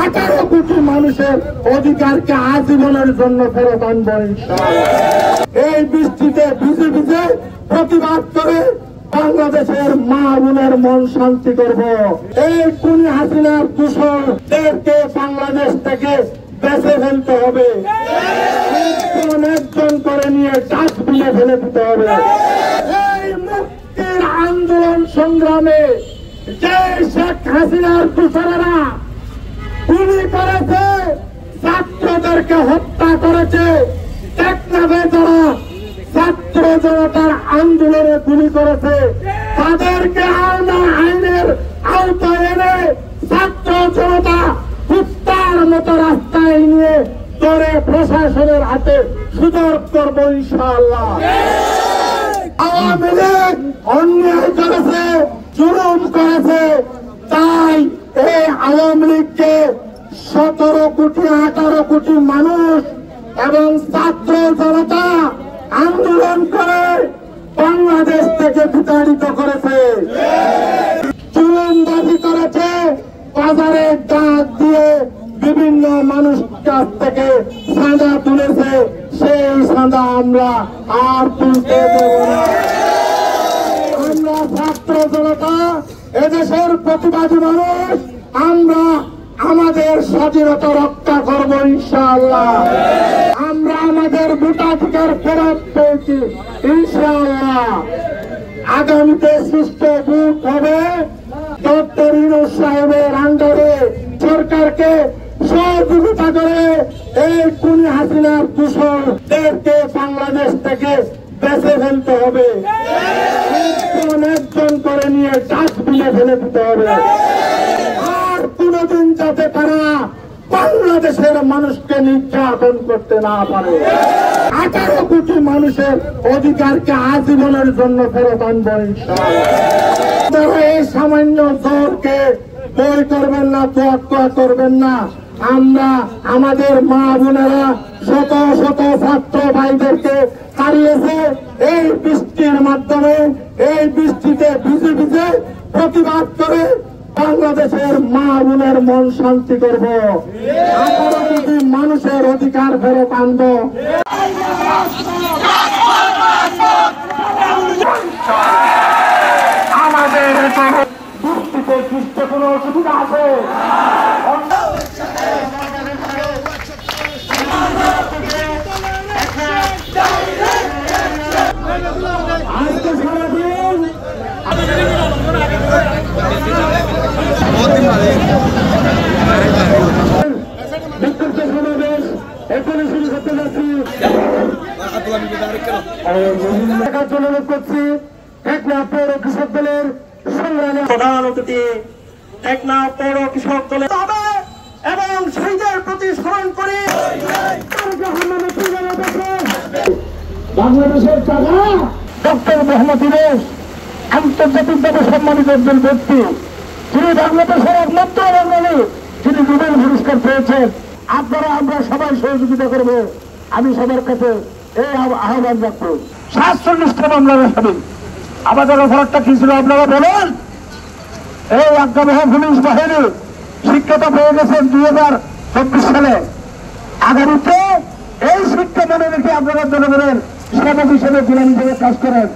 18 কোটি মানুষের অধিকারকে আজীবনের জন্য ফেরত আনবো ইনশাআল্লাহ। এই বৃষ্টিতে ভিজে ভিজে প্রতিবাদ করে বাংলাদেশের মা বোনের মন শান্তি করব। এই খুনি হাসিনার দূষণদেরকে বাংলাদেশ থেকে বেঁচে ফেলতে হবে, একজন করে নিয়ে ডাস্টবিনে ফেলে দিতে হবে। এই মুক্তির আন্দোলন সংগ্রামে যে শেখ হাসিনার দূষণেরা গুলি করেছে, ছাত্রদেরকে হত্যা করেছে, টেকনাফে যারা ছাত্র জনতার আন্দোলনে গুলি করেছে, তাদেরকে আইনের আওতায় এনে ছাত্র জনতা কুত্তার মতো রাস্তায় নিয়ে ধরে প্রশাসনের হাতে সুযোগ করবো ইনশাআল্লাহ। আওয়ামী লীগ অন্যায় করেছে, জুলুম করেছে, তাই এই আওয়ামী লীগকে 17 কোটি 18 কোটি মানুষ এবং ছাত্র জনতা আন্দোলন করে বাংলাদেশ থেকে বিতাড়িত করেছে, জুলুমবাজি করেছে, বাজারে ডাক দিয়ে বিভিন্ন মানুষ কাছ থেকে চাঁদা তুলেছে, সেই চাঁদা আমরা আর তুলতে দেব না। আমরা ছাত্র জনতা, এদেশের প্রতিবাদী মানুষ, আমরা আমাদের স্বাধীনতা রক্ষা করব ইনশাআল্লাহ। আমরা আমাদের ভোটাধিকার ফেরত পেয়েছি ইনশাআল্লাহ। আগামীতে সুষ্ঠু ভোট হবে। ডক্টর ইউনূস সাহেবের আন্ডারে সরকারকে সহযোগিতা করে এই খুনি হাসিনার দূষণদেরকে বাংলাদেশ থেকে বেঁচে ফেলতে হবে, একজন করে নিয়ে ডাস্টবিনে ফেলে দিতে হবে। আর কোনদিন যাতে তারা বাংলাদেশের মানুষকে নির্যাতন করতে না পারে। 18 কোটি মানুষের অধিকারকে আজীবনের জন্য ফেরত আনবো ইনশাআল্লাহ। এই সামান্য জোরকে বই করবেন না, তোয়াক্কা করবেন না। আমরা আমাদের মা বোনেরা শত শত ছাত্র ভাইদেরকে হারিয়েছে এই বৃষ্টির মাধ্যমে। এই বৃষ্টিতে ভিজে ভিজে প্রতিবাদ করে বাংলাদেশের মা বোনের মন শান্তি করব, 18 কোটি মানুষের অধিকার ফেরত আনবো। আমাদের বৃষ্টিতে বৃষ্টিতে কোনো অসুবিধা আছে? আজকে সারাদিন বিক্ষুব্ধ সমাবেশ এখনই শুরু করতে যাচ্ছি। অনুরোধ করছি টেকনাফ পৌর কৃষক দলের সংগ্রামী প্রধান অতিথি টেকনাফ পৌর কৃষক দলের হবে এবং শহীদের প্রতি স্মরণ করে বাংলাদেশের চাঁদা ডক্টর মোহাম্মদ ইউনূস আন্তর্জাতিকভাবে সম্মানিত একজন ব্যক্তি, যিনি বাংলাদেশের একমাত্র বাঙালি যিনি নোবেল পুরস্কার পেয়েছেন। আপনারা আমরা সবাই সহযোগিতা করব। আমি সবার কাছে এই আহ্বান রাখবো। 47টা মামলার আসামি, আমাদের অফারটা কি ছিল আপনারা বলেন? এই আজ্ঞাবহ পুলিশ বাহিনী শিক্ষাটা পেয়ে গেছেন 2024 সালে। আগামীতে এই শিক্ষা মনে রেখে আপনারা জনগণের সেবক হিসেবে গোলাম হিসেবে কাজ করেন।